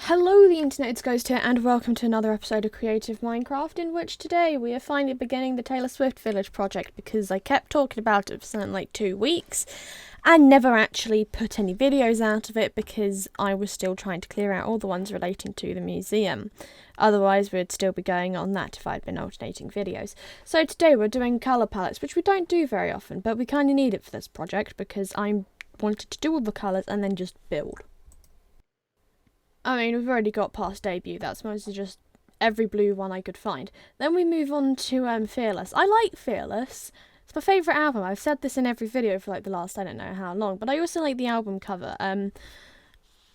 Hello, the internet goes here, and welcome to another episode of Creative Minecraft, in which today we are finally beginning the Taylor Swift Village project, because I kept talking about it for something like 2 weeks and never actually put any videos out of it because I was still trying to clear out all the ones relating to the museum. Otherwise we'd still be going on that if I'd been alternating videos. So today we're doing colour palettes, which we don't do very often, but we kind of need it for this project because I wanted to do all the colours and then just build. I mean, we've already got past debut, that's mostly just every blue one I could find. Then we move on to Fearless. I like Fearless. It's my favourite album. I've said this in every video for like the last I don't know how long, but I also like the album cover. I'm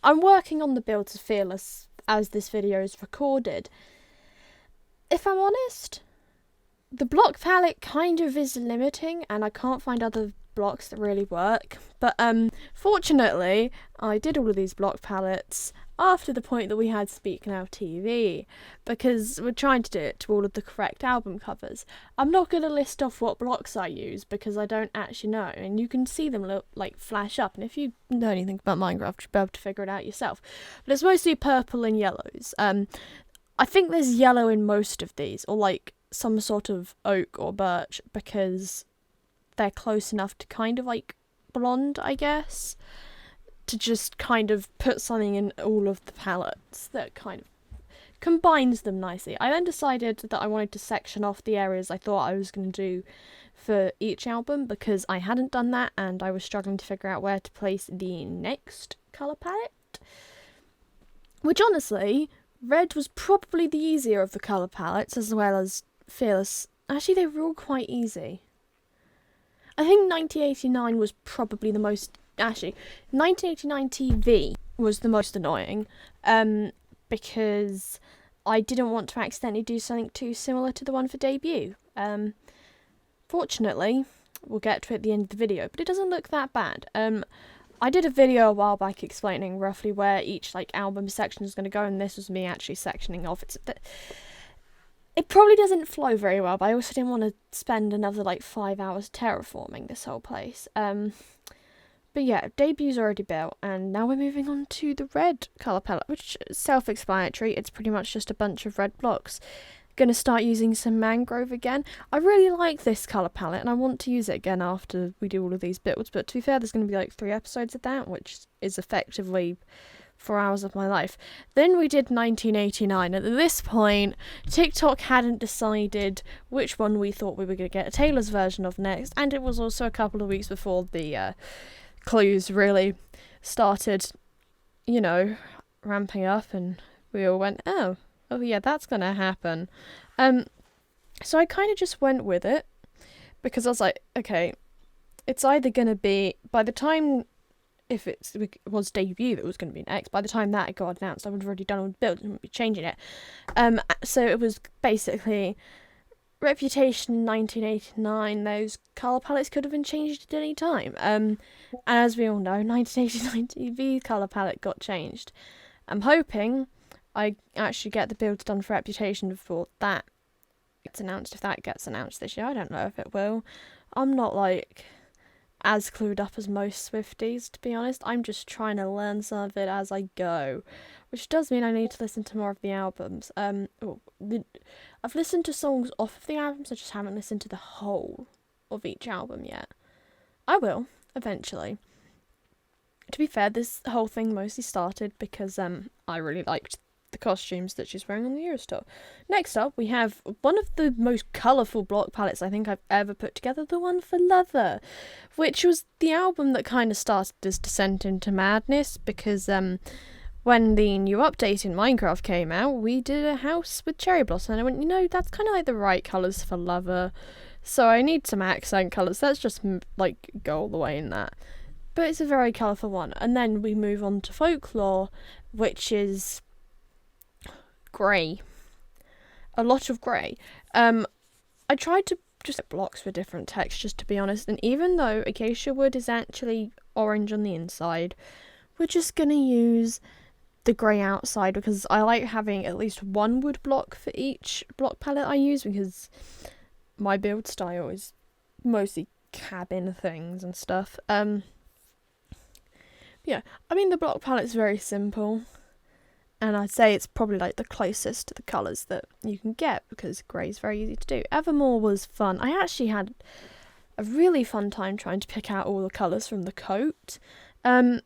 working on the builds of Fearless as this video is recorded. If I'm honest, the block palette kind of is limiting and I can't find other blocks that really work, but fortunately I did all of these block palettes after the point that we had Speak Now TV, because we're trying to do it to all of the correct album covers. I'm not going to list off what blocks I use because I don't actually know, and you can see them like flash up, and if you know anything about Minecraft you'll be able to figure it out yourself. But it's mostly purple and yellows. I think there's yellow in most of these, or like some sort of oak or birch, because they're close enough to kind of like blonde, I guess, to just kind of put something in all of the palettes that kind of combines them nicely. I then decided that I wanted to section off the areas I thought I was going to do for each album because I hadn't done that and I was struggling to figure out where to place the next colour palette. Which honestly, red was probably the easier of the colour palettes, as well as Fearless. Actually, they were all quite easy. I think 1989 was probably the most... Actually, 1989 TV was the most annoying, because I didn't want to accidentally do something too similar to the one for debut. Fortunately, we'll get to it at the end of the video, but it doesn't look that bad. I did a video a while back explaining roughly where each like album section is going to go, and this was me actually sectioning off. It probably doesn't flow very well, but I also didn't want to spend another like 5 hours terraforming this whole place. But yeah, debut's already built, and now we're moving on to the red colour palette, which is self-explanatory. It's pretty much just a bunch of red blocks. Gonna start using some mangrove again. I really like this colour palette, and I want to use it again after we do all of these builds, but to be fair, there's going to be like 3 episodes of that, which is effectively 4 hours of my life. Then we did 1989, and at this point, TikTok hadn't decided which one we thought we were going to get a Taylor's version of next, and it was also a couple of weeks before the clues really started, you know, ramping up, and we all went, oh yeah, that's gonna happen. So I kind of just went with it, because I was like, okay, it's either gonna be, by the time, if it was debut that was going to be next, by the time that got announced, I would have already done all the builds and would be changing it. So it was basically Reputation 1989, those colour palettes could have been changed at any time. And as we all know, 1989 TV colour palette got changed. I'm hoping I actually get the builds done for Reputation before that gets announced, if that gets announced this year. I don't know if it will. I'm not like as clued up as most Swifties, to be honest. I'm just trying to learn some of it as I go, which does mean I need to listen to more of the albums. I've listened to songs off of the albums, I just haven't listened to the whole of each album yet. I will, eventually. To be fair, this whole thing mostly started because I really liked the costumes that she's wearing on the Eurostore. Next up, we have one of the most colourful block palettes I think I've ever put together, the one for Lover, which was the album that kind of started this descent into madness, because when the new update in Minecraft came out, we did a house with cherry blossom, and I went, you know, that's kind of like the right colours for Lover, so I need some accent colours. Let's just like go all the way in that. But it's a very colourful one. And then we move on to Folklore, which is grey. A lot of grey. I tried to just get blocks for different textures, to be honest, and even though acacia wood is actually orange on the inside, we're just going to use the grey outside, because I like having at least one wood block for each block palette I use, because my build style is mostly cabin things and stuff. Yeah, I mean, the block palette's very simple. And I'd say it's probably like the closest to the colours that you can get, because grey is very easy to do. Evermore was fun. I actually had a really fun time trying to pick out all the colours from the coat. I'm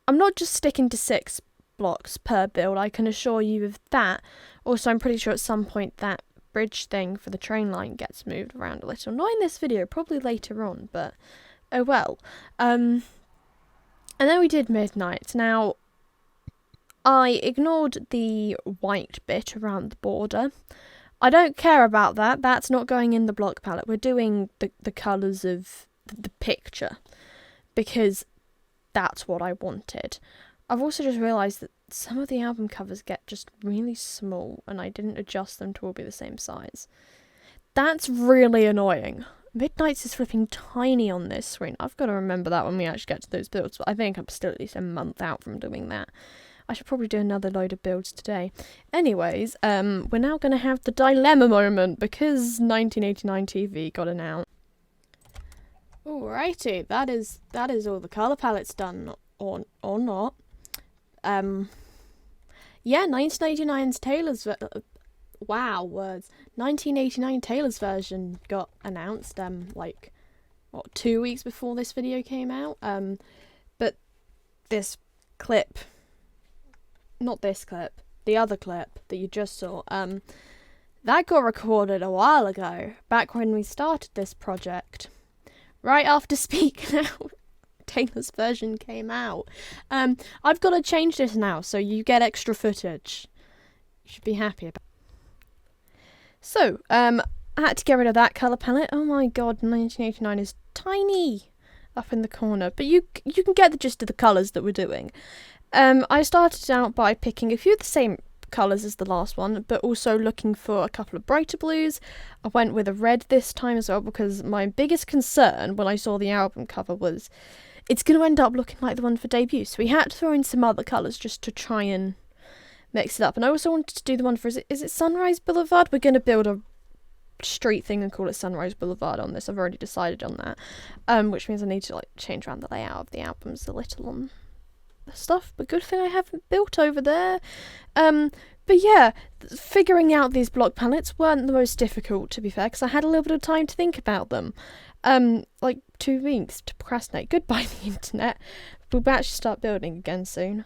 not just sticking to 6 blocks per build, I can assure you of that. Also, I'm pretty sure at some point that bridge thing for the train line gets moved around a little. Not in this video, probably later on, but oh well. And then we did Midnight. Now, I ignored the white bit around the border. I don't care about that. That's not going in the block palette. We're doing the colours of the picture, because that's what I wanted. I've also just realised that some of the album covers get just really small, and I didn't adjust them to all be the same size. That's really annoying. Midnight's is flipping tiny on this screen. I've got to remember that when we actually get to those builds, but I think I'm still at least a month out from doing that. I should probably do another load of builds today. Anyways, we're now going to have the dilemma moment, because 1989 TV got announced. Alrighty, that is all the colour palettes done, or not. Yeah, 1989's Taylor's wow, words. 1989 Taylor's version got announced, like, what, 2 weeks before this video came out? But this clip, not this clip, the other clip that you just saw, that got recorded a while ago, back when we started this project. Right after Speak Now, Taylor's version came out. I've got to change this now, so you get extra footage. You should be happy about it. So, I had to get rid of that colour palette. Oh my god, 1989 is tiny up in the corner. But you can get the gist of the colours that we're doing. I started out by picking a few of the same colours as the last one, but also looking for a couple of brighter blues. I went with a red this time as well, because my biggest concern when I saw the album cover was it's going to end up looking like the one for debut. So we had to throw in some other colours just to try and mix it up. And I also wanted to do the one for, is it Sunrise Boulevard? We're going to build a street thing and call it Sunrise Boulevard on this. I've already decided on that, which means I need to like change around the layout of the albums a little on the stuff, but good thing I haven't built over there. But yeah, figuring out these block palettes weren't the most difficult, to be fair, because I had a little bit of time to think about them. Like 2 weeks to procrastinate. Goodbye the internet. We'll actually start building again soon.